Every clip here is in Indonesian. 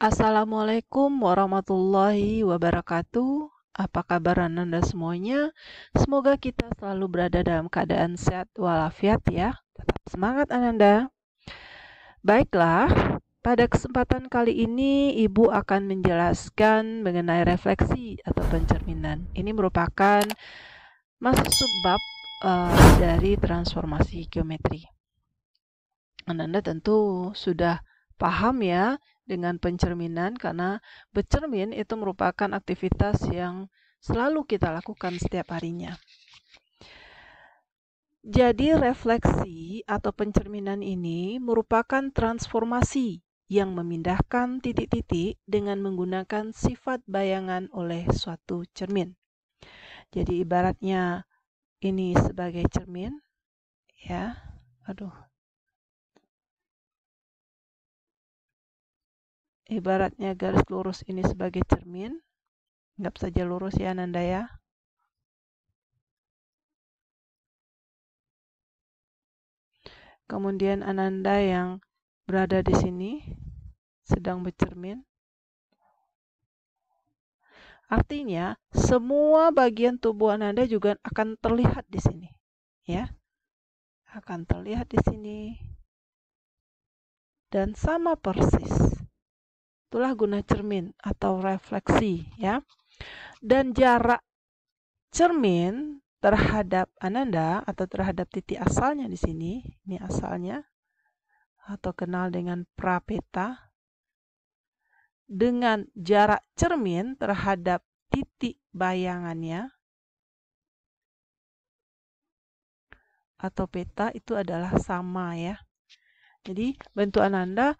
Assalamualaikum warahmatullahi wabarakatuh. Apa kabar Anda semuanya? Semoga kita selalu berada dalam keadaan sehat walafiat ya. Tetap semangat Ananda. Baiklah, pada kesempatan kali ini Ibu akan menjelaskan mengenai refleksi atau pencerminan. Ini merupakan masuk subbab dari transformasi geometri. Anda tentu sudah paham ya dengan pencerminan, karena bercermin itu merupakan aktivitas yang selalu kita lakukan setiap harinya. Jadi refleksi atau pencerminan ini merupakan transformasi yang memindahkan titik-titik dengan menggunakan sifat bayangan oleh suatu cermin. Jadi ibaratnya ini sebagai cermin, ya. Ibaratnya garis lurus ini sebagai cermin. Anggap saja lurus ya Ananda ya. Kemudian Ananda yang berada di sini sedang bercermin. Artinya semua bagian tubuh Ananda juga akan terlihat di sini, ya. Akan terlihat di sini. Dan sama persis. Itulah guna cermin atau refleksi, ya. Dan jarak cermin terhadap Ananda atau terhadap titik asalnya di sini, ini asalnya, atau kenal dengan prapeta, dengan jarak cermin terhadap titik bayangannya atau peta itu adalah sama ya. Jadi bentuk Ananda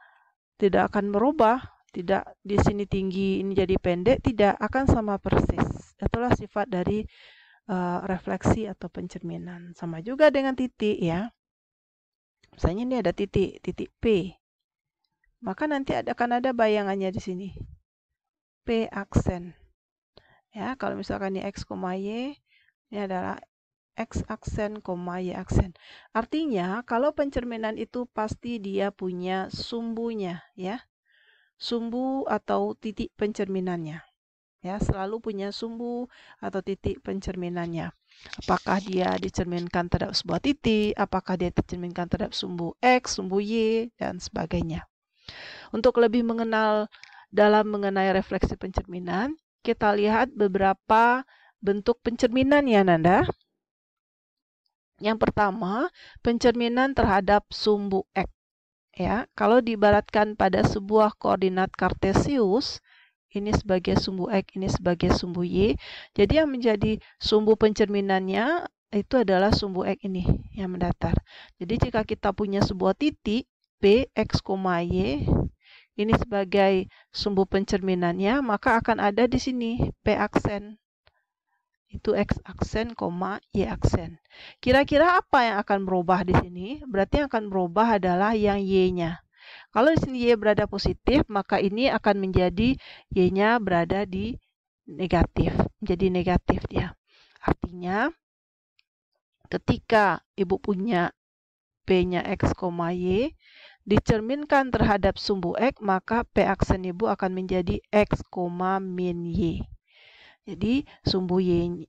tidak akan berubah, tidak di sini tinggi, ini jadi pendek, tidak akan sama persis. Itulah sifat dari refleksi atau pencerminan. Sama juga dengan titik ya. Misalnya ini ada titik P. Maka nanti akan ada bayangannya di sini. P aksen. Ya, kalau misalkan ini X, Y, ini adalah X aksen, Y aksen. Artinya, kalau pencerminan itu pasti dia punya sumbunya, ya. Sumbu atau titik pencerminannya. Ya, selalu punya sumbu atau titik pencerminannya. Apakah dia dicerminkan terhadap sebuah titik, apakah dia dicerminkan terhadap sumbu X, sumbu Y, dan sebagainya. Untuk lebih mengenal dalam mengenai refleksi pencerminan, kita lihat beberapa bentuk pencerminan ya Nanda. Yang pertama, pencerminan terhadap sumbu X. Ya, kalau diibaratkan pada sebuah koordinat kartesius, ini sebagai sumbu X, ini sebagai sumbu Y. Jadi yang menjadi sumbu pencerminannya itu adalah sumbu X ini yang mendatar. Jadi jika kita punya sebuah titik P, X, Y, ini sebagai sumbu pencerminannya, maka akan ada di sini P aksen. Itu X aksen, Y aksen. Kira-kira apa yang akan berubah di sini? Berarti yang akan berubah adalah yang Y-nya. Kalau di sini Y berada positif, maka ini akan menjadi Y-nya berada di negatif. Menjadi negatif dia. Artinya, ketika Ibu punya P-nya X, Y, dicerminkan terhadap sumbu X, maka P aksen Ibu akan menjadi X, min Y. Jadi, sumbu Y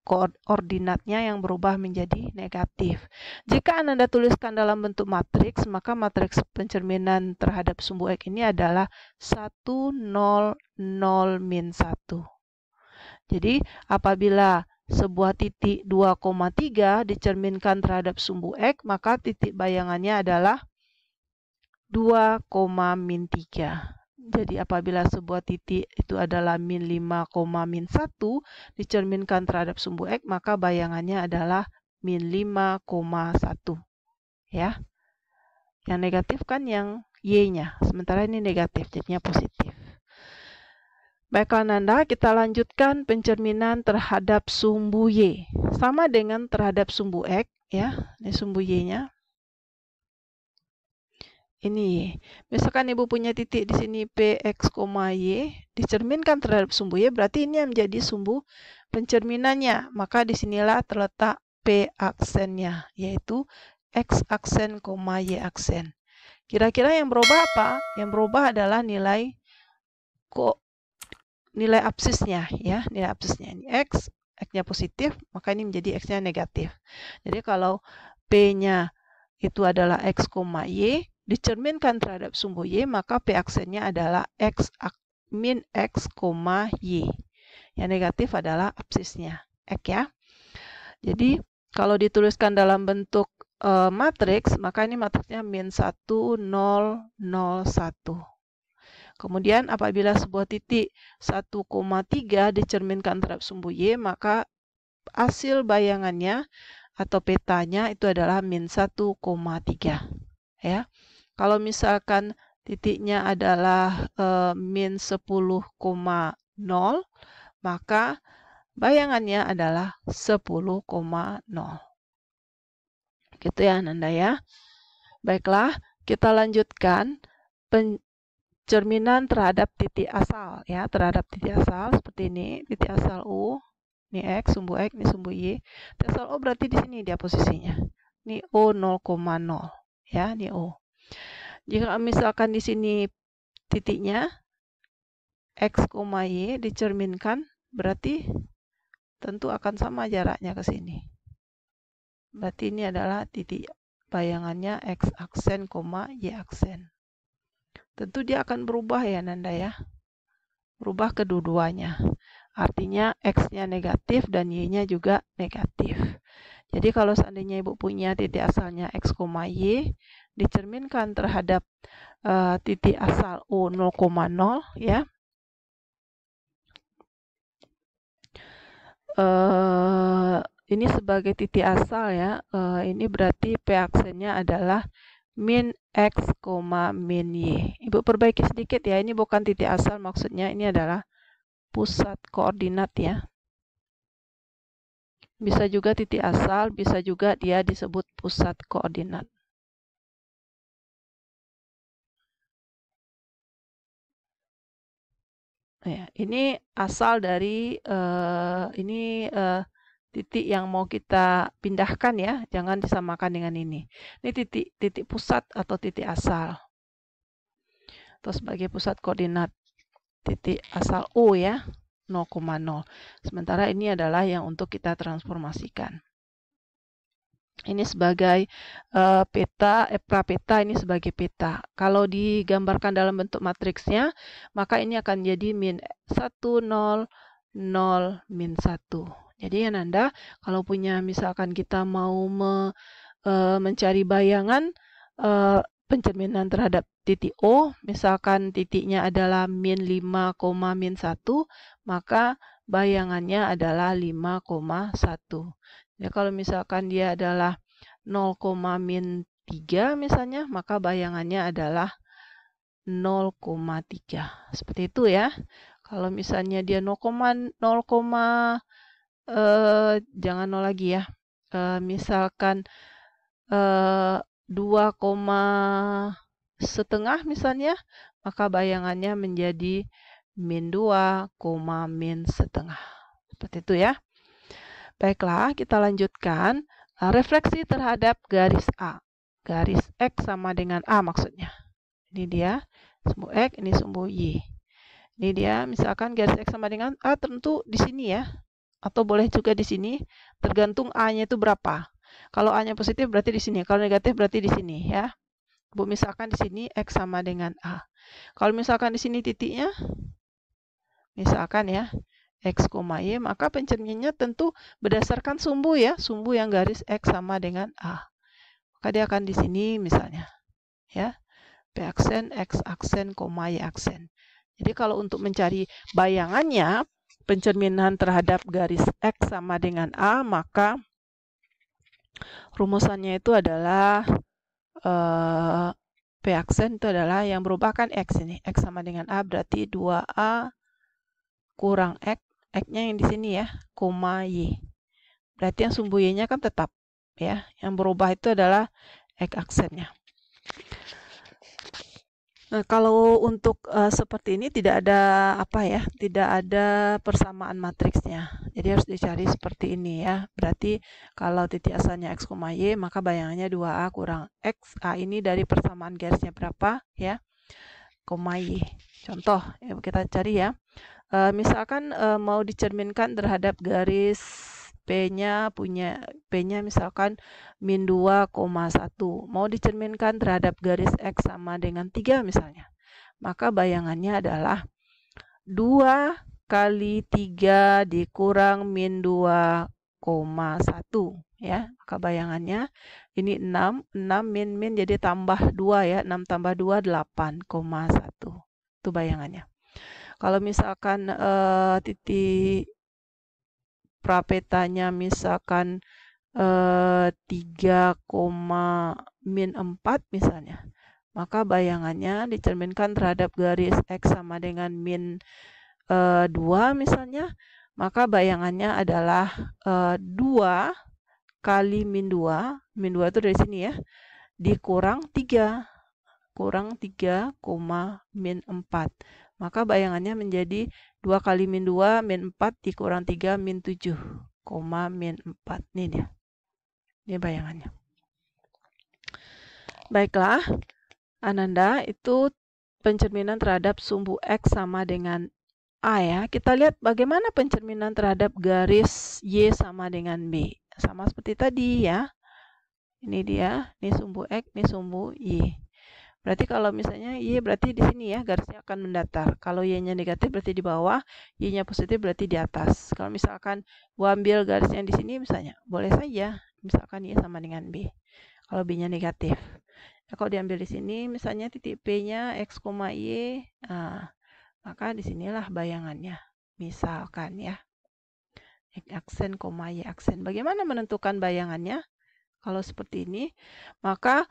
koordinatnya yang berubah menjadi negatif. Jika Anda tuliskan dalam bentuk matriks, maka matriks pencerminan terhadap sumbu X ini adalah 1, 0, 0, min 1. Jadi, apabila sebuah titik 2,3 dicerminkan terhadap sumbu X, maka titik bayangannya adalah 2, min 3. Jadi apabila sebuah titik itu adalah min 5, min 1 dicerminkan terhadap sumbu X, maka bayangannya adalah min 5,1. Ya. Yang negatif kan yang Y-nya, sementara ini negatif, jadinya positif. Baiklah Nanda, kita lanjutkan pencerminan terhadap sumbu Y. Sama dengan terhadap sumbu X, ya. Ini sumbu Y-nya. Ini, misalkan Ibu punya titik di sini P, X, Y, dicerminkan terhadap sumbu Y, berarti ini yang menjadi sumbu pencerminannya. Maka disinilah terletak P aksennya, yaitu X aksen, Y aksen. Kira-kira yang berubah apa? Yang berubah adalah nilai absisnya ya, nilai absisnya ini X-nya positif, maka ini menjadi X-nya negatif. Jadi kalau P-nya itu adalah X, Y, dicerminkan terhadap sumbu Y, maka P aksennya adalah min X, Y. Yang negatif adalah absisnya, X ya. Jadi kalau dituliskan dalam bentuk matriks, maka ini matriksnya min 1, 0, 0, 1. Kemudian apabila sebuah titik 1,3 dicerminkan terhadap sumbu Y, maka hasil bayangannya atau petanya itu adalah min 1,3. Ya. Kalau misalkan titiknya adalah min 10,0, maka bayangannya adalah 10,0. Gitu ya Nanda ya. Baiklah, kita lanjutkan cerminan terhadap titik asal ya, terhadap titik asal seperti ini, titik asal U, ini X, sumbu X, ini sumbu Y. Titik asal O berarti di sini dia posisinya. Ini O 0,0 ya, ini O. Jika misalkan di sini titiknya X, Y dicerminkan, berarti tentu akan sama jaraknya ke sini. Berarti ini adalah titik bayangannya X aksen, Y aksen. Tentu dia akan berubah ya Nanda ya. Berubah kedua-duanya. Artinya X-nya negatif dan Y-nya juga negatif. Jadi kalau seandainya Ibu punya titik asalnya X, Y, dicerminkan terhadap titik asal O 0,0 ya. Ini sebagai titik asal ya. Ini berarti P aksennya adalah min X, min Y. Ibu perbaiki sedikit ya, ini bukan titik asal, maksudnya ini adalah pusat koordinat ya. Bisa juga titik asal, bisa juga dia disebut pusat koordinat. Ya, ini asal dari titik yang mau kita pindahkan ya, jangan disamakan dengan ini. Ini titik pusat atau titik asal. Atau sebagai pusat koordinat titik asal O ya, 0,0. Sementara ini adalah yang untuk kita transformasikan. Ini sebagai prapeta, ini sebagai peta. Kalau digambarkan dalam bentuk matriksnya, maka ini akan jadi min 1, 0, 0, min 1. Jadi ya Nanda, kalau punya misalkan kita mau mencari bayangan pencerminan terhadap titik O, misalkan titiknya min 5, min 1, maka bayangannya adalah 5,1. Ya, kalau misalkan dia adalah 0, min 3 misalnya, maka bayangannya adalah 0,3. Seperti itu ya. Kalau misalnya dia 0, jangan 0 lagi ya. Misalkan 2,5 misalnya, maka bayangannya menjadi min 2, min setengah. Seperti itu ya. Baiklah, kita lanjutkan. Refleksi terhadap garis A. Garis X sama dengan A maksudnya. Ini dia sumbu X, ini sumbu Y. Ini dia, misalkan garis X sama dengan A tentu di sini ya. Atau boleh juga di sini, tergantung A-nya itu berapa. Kalau A-nya positif berarti di sini, kalau negatif berarti di sini ya. Bu, misalkan di sini X sama dengan A. Kalau misalkan di sini titiknya, misalkan ya, X, Y, maka pencerminannya tentu berdasarkan sumbu ya, sumbu yang garis X sama dengan A. Maka dia akan di sini misalnya, ya, P aksen, X aksen, Y aksen. Jadi kalau untuk mencari bayangannya, pencerminan terhadap garis X sama dengan A, maka rumusannya itu adalah P aksen itu adalah yang berubah kan X ini. X sama dengan A berarti 2A kurang X. X-nya yang di sini ya, Y. Berarti yang sumbu Y-nya kan tetap ya. Yang berubah itu adalah X aksennya. Kalau untuk seperti ini tidak ada tidak ada persamaan matriksnya. Jadi harus dicari seperti ini ya. Berarti kalau titik asalnya x, y, maka bayangannya 2a kurang x. A ini dari persamaan garisnya berapa ya? Koma y. Contoh ya, kita cari ya. Misalkan mau dicerminkan terhadap garis P-nya misalkan min 2,1. Mau dicerminkan terhadap garis X sama dengan 3 misalnya. Maka bayangannya adalah 2 kali 3 dikurang min 2,1 ya. Maka bayangannya ini 6 min jadi tambah 2 ya. 6 tambah 2 8,1. Itu bayangannya. Kalau misalkan titik prapetanya misalkan 3, min 4 misalnya, maka bayangannya dicerminkan terhadap garis X sama dengan min 2 misalnya, maka bayangannya adalah 2 kali min 2 itu dari sini ya, dikurang 3, min 4. Maka bayangannya menjadi 2 kali min 2, min 4 dikurang 3, min 7, min 4. Ini dia. Ini bayangannya. Baiklah, Ananda, itu pencerminan terhadap sumbu X sama dengan A ya. Kita lihat bagaimana pencerminan terhadap garis Y sama dengan B. Sama seperti tadi ya. Ini dia, ini sumbu X, ini sumbu Y. Berarti kalau misalnya Y berarti di sini ya, garisnya akan mendatar. Kalau Y-nya negatif berarti di bawah, Y-nya positif berarti di atas. Kalau misalkan gua ambil garisnya di sini misalnya, boleh saja. Misalkan Y sama dengan B. Kalau B-nya negatif. Nah, kalau diambil di sini misalnya titik P-nya X, Y, maka disinilah bayangannya. Misalkan ya. X aksen, Y aksen. Bagaimana menentukan bayangannya? Kalau seperti ini, maka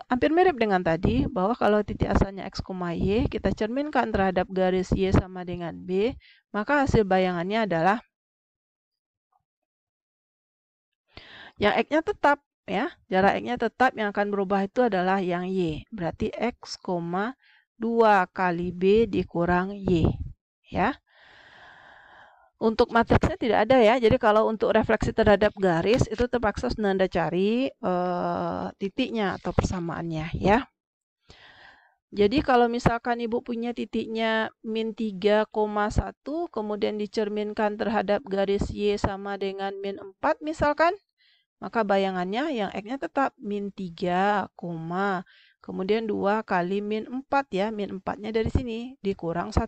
hampir mirip dengan tadi, bahwa kalau titik asalnya X, Y, kita cerminkan terhadap garis Y sama dengan B, maka hasil bayangannya adalah yang X-nya tetap, ya. Jarak X-nya tetap, yang akan berubah itu adalah yang Y. Berarti X, 2 kali B dikurang Y. Ya. Untuk matriksnya tidak ada ya, jadi kalau untuk refleksi terhadap garis itu terpaksa Anda cari titiknya atau persamaannya ya. Jadi kalau misalkan Ibu punya titiknya min 3,1 kemudian dicerminkan terhadap garis Y sama dengan min 4 misalkan, maka bayangannya yang X-nya tetap min 3, kemudian 2 kali min 4 ya, min 4-nya dari sini dikurang 1.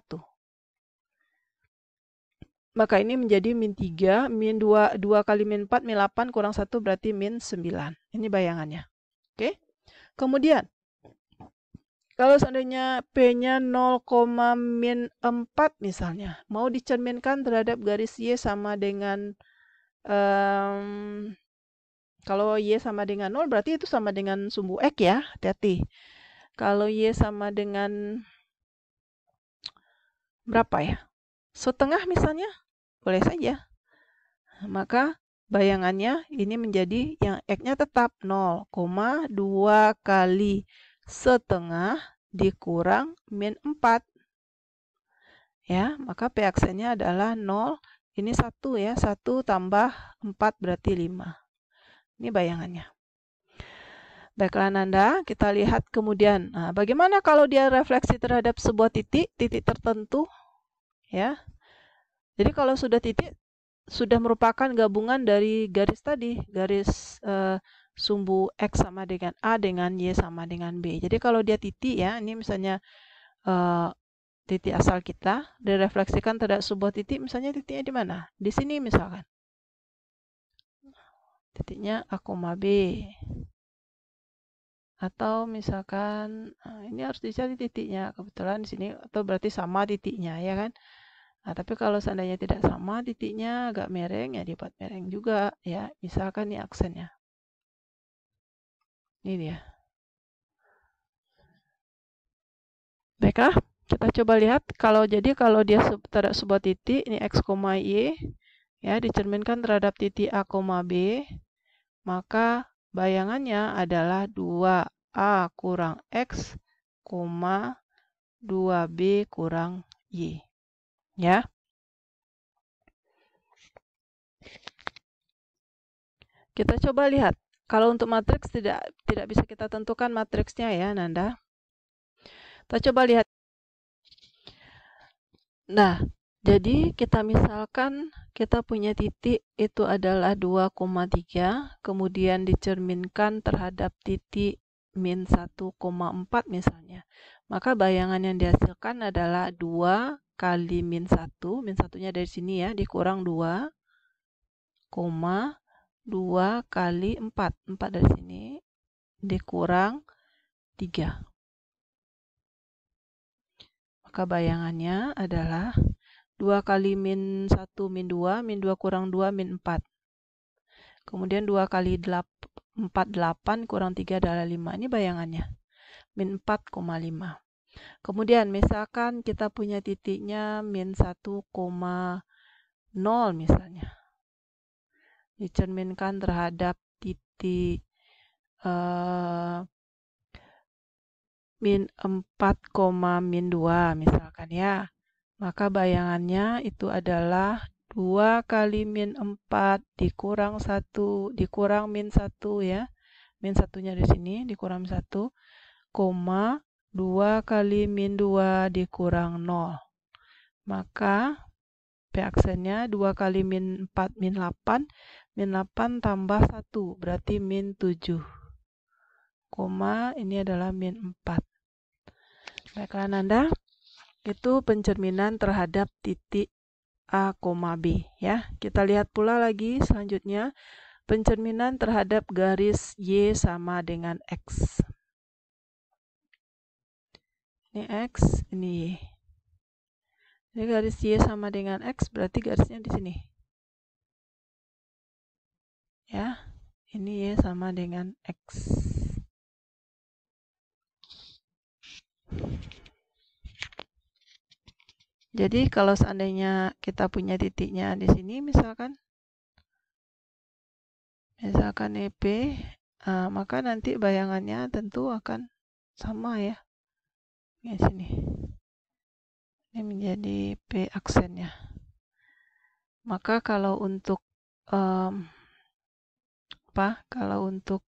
Maka ini menjadi min 3, min 2 kali min 4, min 8 kurang 1 berarti min 9. Ini bayangannya. Oke. Kemudian, kalau seandainya P-nya 0, min 4 misalnya, mau dicerminkan terhadap garis Y sama dengan, kalau Y sama dengan 0 berarti itu sama dengan sumbu X ya, hati-hati. Kalau Y sama dengan berapa ya? Setengah misalnya, boleh saja. Maka bayangannya ini menjadi yang X-nya tetap 0, 2 kali setengah dikurang min 4. Ya, maka P aksennya adalah 0, ini 1 ya, 1 tambah 4 berarti 5. Ini bayangannya. Baiklah Nanda, kita lihat kemudian. Nah, bagaimana kalau dia refleksi terhadap sebuah titik tertentu? Ya. Jadi kalau sudah titik, sudah merupakan gabungan dari garis tadi, garis sumbu X sama dengan A dengan Y sama dengan B. Jadi kalau dia titik ya, ini misalnya titik asal kita, direfleksikan terhadap sebuah titik, misalnya titiknya di mana? Di sini misalkan. Titiknya A, B. Atau misalkan, ini harus dicari titiknya, kebetulan di sini, atau berarti sama titiknya, ya kan? Nah, tapi kalau seandainya tidak sama titiknya, agak mereng, ya dibuat mereng juga, ya. Misalkan ini aksennya. Ini dia. Baiklah, kita coba lihat. Kalau dia terhadap sebuah titik, ini X, Y, ya, dicerminkan terhadap titik A, B, maka bayangannya adalah 2A kurang X 2B kurang Y. Ya. Kita coba lihat. Kalau untuk matriks tidak bisa kita tentukan matriksnya ya, Nanda. Kita coba lihat. Nah, jadi kita misalkan kita punya titik itu adalah 2,3, kemudian dicerminkan terhadap titik min 1,4 misalnya. Maka bayangan yang dihasilkan adalah 2 kali min 1, min 1-nya dari sini ya, dikurang 2, 2 kali 4, 4 dari sini, dikurang 3. Maka bayangannya adalah 2 kali min 1 min 2, min 2 kurang 2 min 4. Kemudian 2 kali 4, 8 kurang 3 adalah 5. Ini bayangannya. Min 4,5. Kemudian misalkan kita punya titiknya min 1,0 misalnya. Dicerminkan terhadap titik min 4, min 2 misalkan ya. Maka bayangannya itu adalah 2 kali min 4 dikurang 1 dikurang min 1 ya. Min 1-nya di sini dikurang 1, 2 kali min 2 dikurang 0. Maka P aksennya 2 kali min 4 min 8, min 8 tambah 1 berarti min 7. Ini adalah min 4. Baiklah Nanda, itu pencerminan terhadap titik A, B ya. Kita lihat pula lagi selanjutnya pencerminan terhadap garis Y sama dengan X. Ini X, ini Y. Jadi garis Y sama dengan X berarti garisnya di sini. Ya, ini Y sama dengan X. Jadi kalau seandainya kita punya titiknya di sini misalkan EP, maka nanti bayangannya tentu akan sama ya. Di sini. Ini menjadi P aksennya. Maka kalau untuk kalau untuk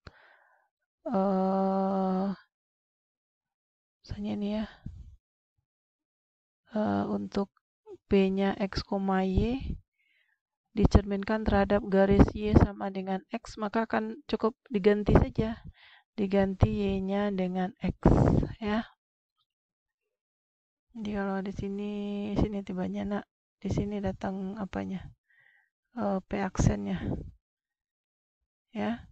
misalnya ini ya. Untuk P-nya X, Y dicerminkan terhadap garis Y sama dengan X, maka akan cukup diganti saja. Diganti Y-nya dengan X ya. Jadi kalau di sini tibanya nak, di sini datang apanya? P aksennya. Ya.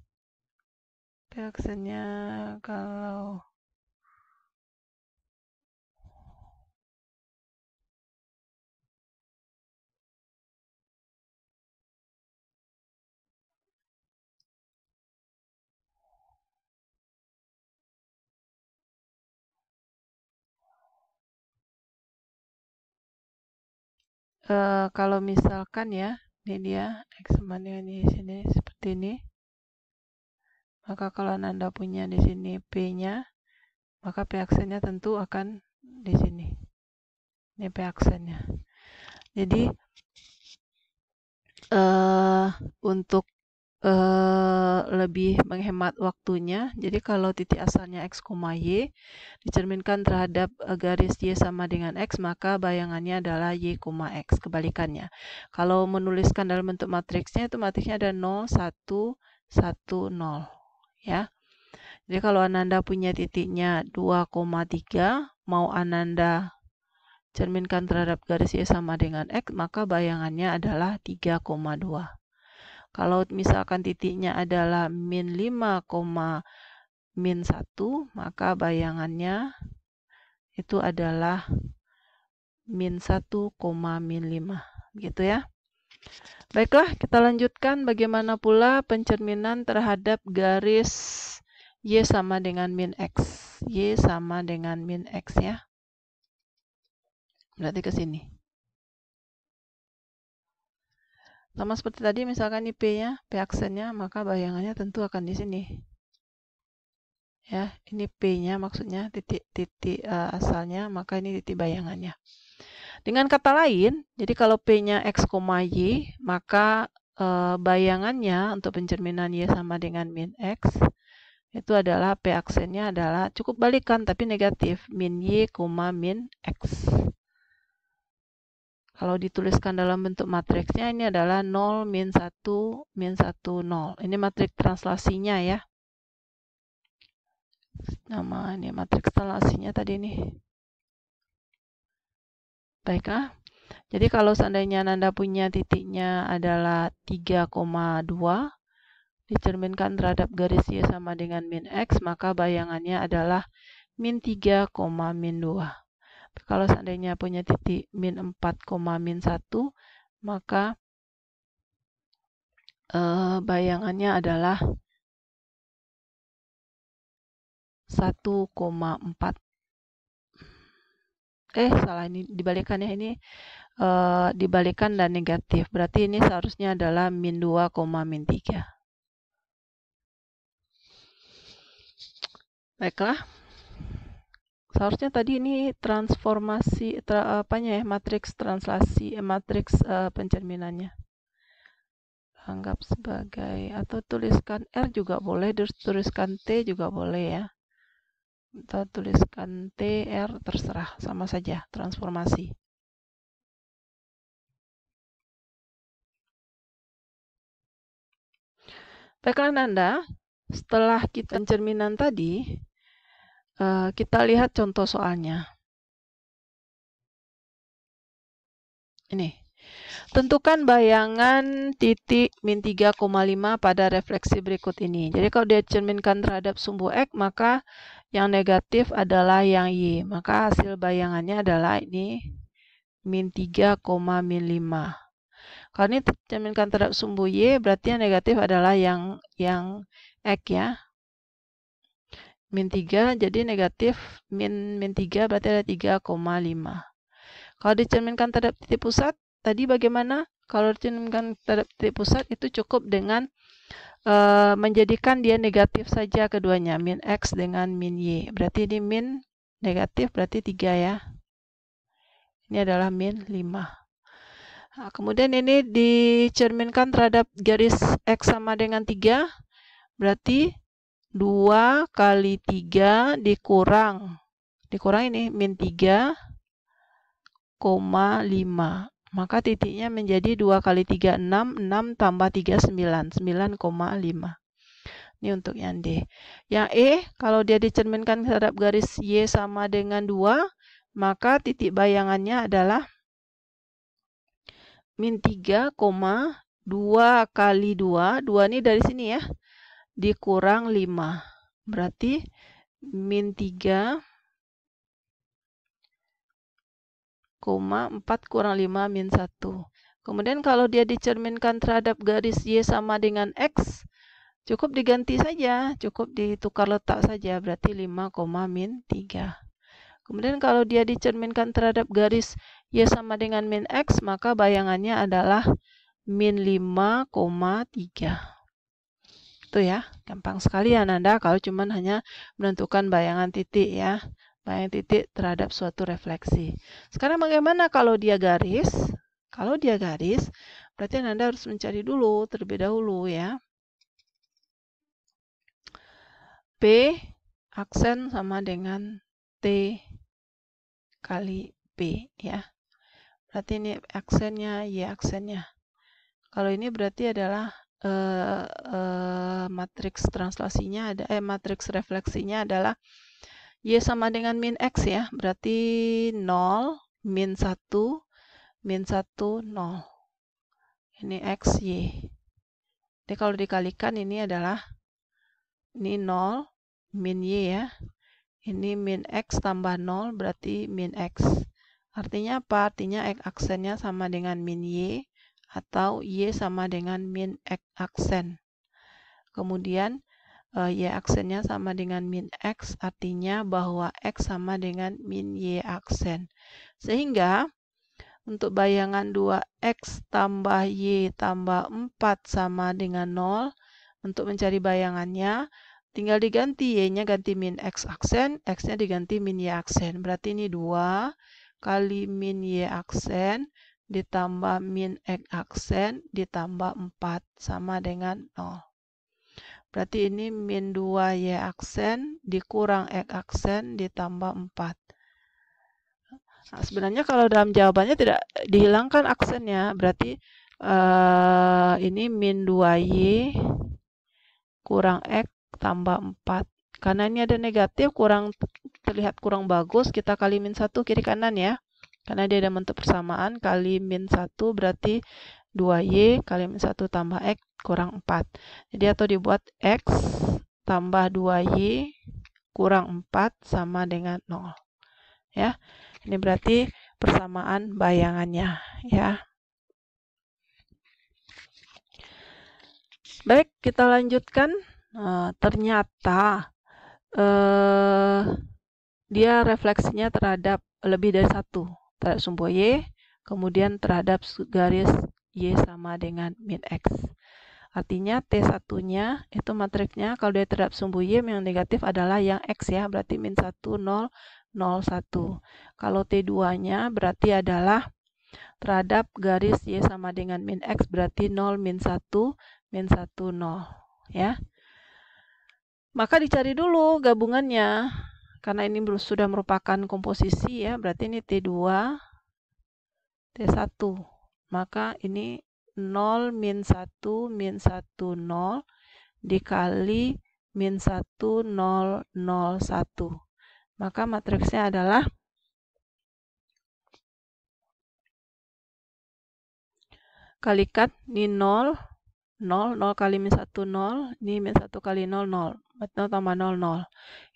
P aksennya kalau kalau misalkan ya, ini dia X sama dengan di sini seperti ini. Maka kalau Nanda punya di sini P-nya, maka P aksennya tentu akan di sini. Ini P aksennya. Jadi untuk lebih menghemat waktunya, jadi kalau titik asalnya X, Y dicerminkan terhadap garis Y sama dengan X, maka bayangannya adalah Y, X. Kebalikannya. Kalau menuliskan dalam bentuk matriksnya, itu matriksnya ada 0, 1, 1, 0. Ya. Jadi kalau Ananda punya titiknya 2,3, mau Ananda cerminkan terhadap garis Y sama dengan X, maka bayangannya adalah 3,2. Kalau misalkan titiknya adalah min 5, min 1, maka bayangannya itu adalah min 1, min 5. Begitu ya. Baiklah, kita lanjutkan bagaimana pula pencerminan terhadap garis Y sama dengan min X. Y sama dengan min X ya. Berarti ke sini. Sama seperti tadi, misalkan ini P-nya, P aksennya, maka bayangannya tentu akan di sini. ya. Ini P-nya maksudnya titik asalnya, maka ini titik bayangannya. Dengan kata lain, jadi kalau P-nya X, Y, maka bayangannya untuk pencerminan Y sama dengan min X, itu adalah P aksennya adalah cukup balikan tapi negatif, min Y, min X. Kalau dituliskan dalam bentuk matriksnya ini adalah 0, min 1, min 1, 0. Ini matriks translasinya ya. Nama ini matriks translasinya tadi nih. Baiklah. Jadi kalau seandainya Nanda punya titiknya adalah 3,2, dicerminkan terhadap garis Y sama dengan min X, maka bayangannya adalah min 3, min 2. Kalau seandainya punya titik min 4, min 1, maka bayangannya adalah 1,4. Salah, ini dibalikan ya. Ini dibalikan dan negatif. Berarti ini seharusnya adalah min 2, min 3. Baiklah. Seharusnya tadi ini transformasi matriks translasi, matriks pencerminannya. Anggap sebagai, atau tuliskan R juga boleh, tuliskan T juga boleh ya. Atau tuliskan T, R, terserah, sama saja transformasi. Baiklah Nanda, setelah kita pencerminan tadi, kita lihat contoh soalnya. Ini. Tentukan bayangan titik min 3,5 pada refleksi berikut ini. Jadi kalau dia cerminkan terhadap sumbu X, maka yang negatif adalah yang Y. Maka hasil bayangannya adalah ini min 3, min 5. Kalau ini cerminkan terhadap sumbu Y, berarti yang negatif adalah yang X ya. Min 3, jadi negatif min 3 berarti ada 3,5. Kalau dicerminkan terhadap titik pusat, tadi bagaimana? Kalau dicerminkan terhadap titik pusat itu cukup dengan menjadikan dia negatif saja keduanya, min X dengan min Y. Berarti ini min negatif berarti 3 ya. Ini adalah min 5. Nah, kemudian ini dicerminkan terhadap garis X sama dengan 3, berarti 2 kali 3 dikurang ini min 3,5. Maka titiknya menjadi 2 kali 3, 6. 6 tambah 3, 9. 9,5. Ini untuk yang D. Yang E, kalau dia dicerminkan terhadap garis Y sama dengan 2, maka titik bayangannya adalah min 3, 2 kali 2. 2 ini dari sini ya. Dikurang 5. Berarti min 3, 4 kurang 5 min 1. Kemudian kalau dia dicerminkan terhadap garis Y sama dengan X, cukup diganti saja, cukup ditukar letak saja, berarti 5, min 3. Kemudian kalau dia dicerminkan terhadap garis Y sama dengan min X, maka bayangannya adalah min 5,3. Itu ya, gampang sekali ya Nanda kalau cuman hanya menentukan bayangan titik ya. Bayangan titik terhadap suatu refleksi. Sekarang bagaimana kalau dia garis? Kalau dia garis, berarti Nanda harus mencari dulu terlebih dahulu ya. P aksen sama dengan T kali P ya. Berarti ini aksennya, Y aksennya. Kalau ini berarti adalah matriks translasinya ada matriks refleksinya adalah Y sama dengan min X ya. Berarti 0, min 1, min 1, 0. Ini X, Y. Jadi kalau dikalikan ini adalah ini 0, min Y ya. Ini min X tambah 0 berarti min X. Artinya apa? Artinya X aksennya sama dengan min Y atau Y sama dengan min X aksen. Kemudian Y aksennya sama dengan min X, artinya bahwa X sama dengan min Y aksen. Sehingga untuk bayangan 2X tambah Y tambah 4 sama dengan 0, untuk mencari bayangannya, tinggal diganti, y-nya ganti min x aksen, x-nya diganti min y aksen. Berarti ini 2 kali min y aksen ditambah min x aksen ditambah 4 sama dengan 0. Berarti ini min 2y aksen dikurang x aksen ditambah 4. Nah, sebenarnya kalau dalam jawabannya tidak dihilangkan aksennya, berarti ini min 2y kurang x tambah 4. Karena ini ada negatif, terlihat kurang bagus, kita kali min 1 kiri kanan ya. Karena dia ada bentuk persamaan, kali min 1 berarti 2y kali min 1 tambah x kurang 4. Jadi atau dibuat x tambah 2y kurang 4 sama dengan 0. Ya. Ini berarti persamaan bayangannya ya. Baik, kita lanjutkan. Ternyata dia refleksinya terhadap lebih dari satu, terhadap sumbu y, kemudian terhadap garis y sama dengan min x. Artinya T1-nya itu matriksnya kalau dia terhadap sumbu y yang negatif adalah yang x ya, berarti min 1, 0, 0, 1. Kalau T2-nya berarti adalah terhadap garis y sama dengan min x, berarti 0, min 1, min 1, 0. Ya. Maka dicari dulu gabungannya. Karena ini sudah merupakan komposisi ya, berarti ini T2, T1. Maka ini 0, min 1, min 1, 0 dikali min 1, 0, 0, 1. Maka matriksnya adalah kalikan ini 0, 0, 0 kali min 1, 0. Ini min 1 kali 0, 0. 0 tambah 0, 0.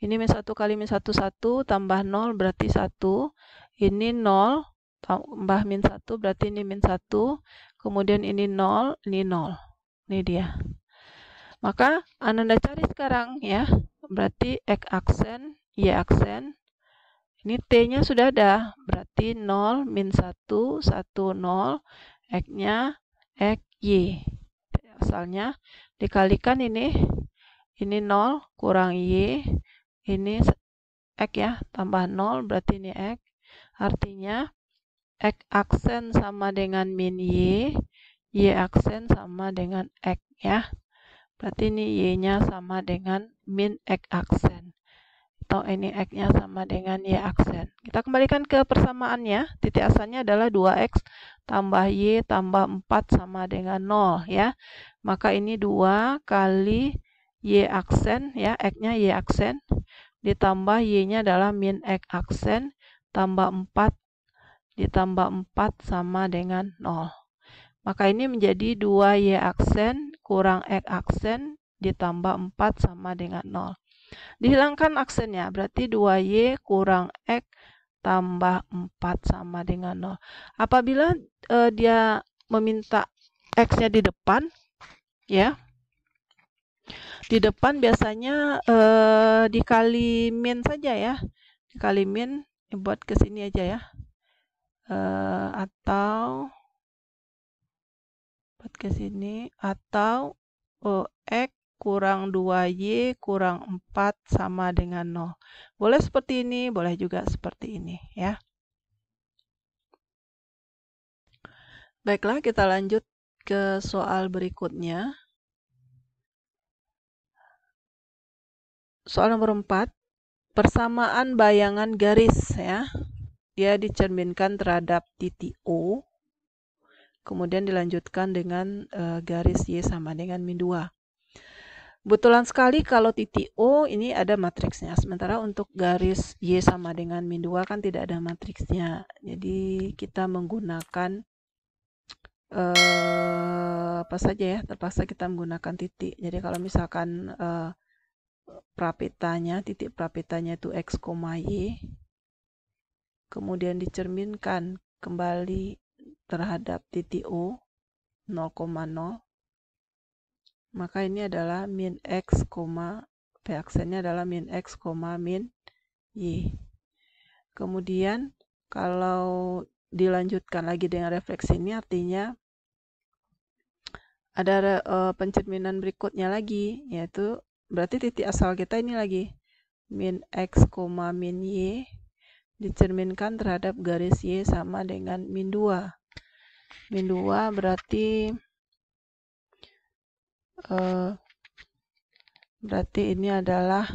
Ini min 1 kali min 1, 1. Tambah 0 berarti 1. Ini 0 tambah min 1 berarti ini min 1. Kemudian ini 0, ini 0. Ini dia. Maka Ananda cari sekarang ya. Berarti x aksen, y aksen. Ini T-nya sudah ada. Berarti 0, min 1, 1, 0. X-nya x, y. Asalnya dikalikan ini 0 kurang y, ini x ya, tambah 0 berarti ini x. Artinya x aksen sama dengan min y aksen sama dengan x ya. Berarti ini y-nya sama dengan min x aksen. Atau ini x-nya sama dengan y aksen. Kita kembalikan ke persamaannya. Titik asalnya adalah 2x tambah y tambah 4 sama dengan 0 ya. Maka ini 2 kali y aksen ya, x-nya y aksen ditambah y-nya adalah min x aksen tambah 4 ditambah 4 sama dengan 0. Maka ini menjadi 2y aksen kurang x aksen ditambah 4 sama dengan 0. Dihilangkan aksennya, berarti 2y kurang x tambah 4 sama dengan 0. Apabila dia meminta x-nya di depan, ya, di depan biasanya dikali min saja ya. Dikali min, buat ke sini aja ya. Atau buat ke sini, atau x kurang 2y kurang 4 sama dengan 0. Boleh seperti ini, boleh juga seperti ini ya. Baiklah, kita lanjut ke soal berikutnya. Soal nomor 4, persamaan bayangan garis ya. Dia dicerminkan terhadap titik O. Kemudian dilanjutkan dengan garis Y sama dengan min 2. Kebetulan sekali kalau titik O ini ada matriksnya. Sementara untuk garis Y sama dengan min 2 kan tidak ada matriksnya. Jadi kita menggunakan apa saja ya, terpaksa kita menggunakan titik. Jadi kalau misalkan prapetanya, titik prapetanya itu x, y, kemudian dicerminkan kembali terhadap titik O 0,0, maka ini adalah min x, p aksennya adalah min x, min y. Kemudian kalau dilanjutkan lagi dengan refleksi ini artinya ada pencerminan berikutnya lagi, yaitu berarti titik asal kita ini lagi. Min X, min Y dicerminkan terhadap garis Y sama dengan min 2. Min 2 berarti ini adalah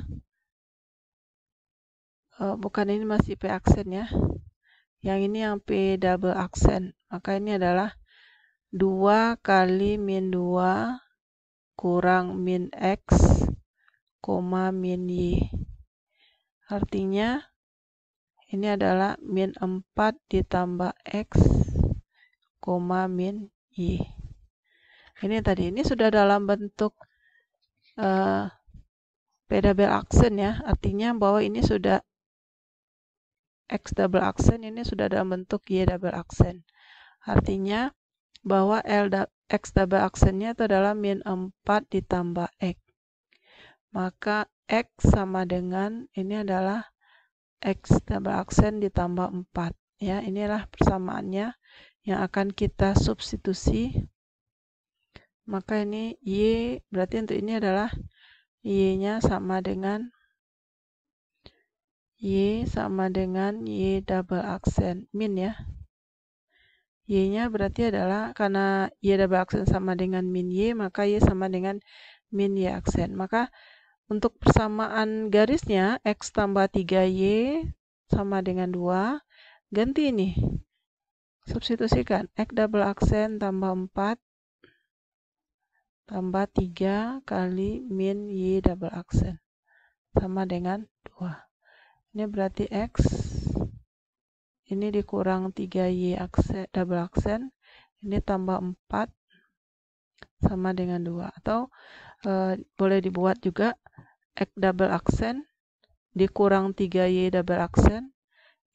bukan, ini masih P aksen ya. Yang ini yang P double aksen. Maka ini adalah 2 kali min 2 kurang min X, min Y. Artinya ini adalah min 4 ditambah X, min Y. Ini tadi, ini sudah dalam bentuk P double aksen ya. Artinya bahwa ini sudah X double aksen, ini sudah dalam bentuk Y double aksen. Artinya bahwa X double aksennya itu adalah min 4 ditambah X. Maka X sama dengan, ini adalah X double aksen ditambah 4. Ya, inilah persamaannya yang akan kita substitusi. Maka ini Y, berarti untuk ini adalah Y-nya sama dengan Y double aksen min ya. Y-nya berarti adalah, karena Y double aksen sama dengan min Y, maka Y sama dengan min Y aksen. Maka untuk persamaan garisnya, X tambah 3Y sama dengan 2. Ganti ini. Substitusikan. X double aksen tambah 4 tambah 3 kali min Y double aksen sama dengan 2. Ini berarti X, ini dikurang 3Y double aksen, ini tambah 4 sama dengan 2. Atau boleh dibuat juga X double aksen dikurang 3Y double aksen,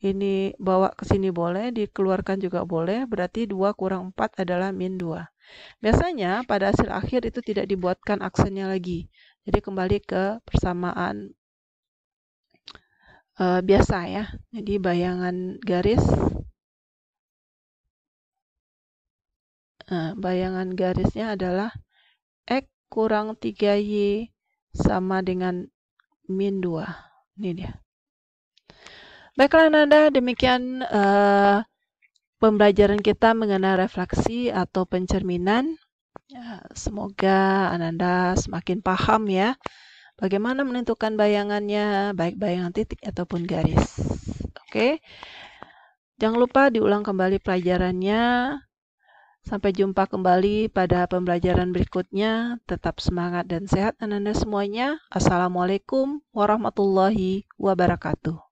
ini bawa ke sini boleh, dikeluarkan juga boleh, berarti 2 kurang 4 adalah min 2. Biasanya pada hasil akhir itu tidak dibuatkan aksennya lagi. Jadi kembali ke persamaan biasa ya. Jadi bayangan garis, bayangan garisnya adalah X kurang 3Y sama dengan min 2. Ini dia. Baiklah Ananda, demikian pembelajaran kita mengenai refleksi atau pencerminan. Semoga Ananda semakin paham ya bagaimana menentukan bayangannya, baik bayangan titik ataupun garis. Oke. Jangan lupa diulang kembali pelajarannya. Sampai jumpa kembali pada pembelajaran berikutnya. Tetap semangat dan sehat Ananda semuanya. Assalamualaikum warahmatullahi wabarakatuh.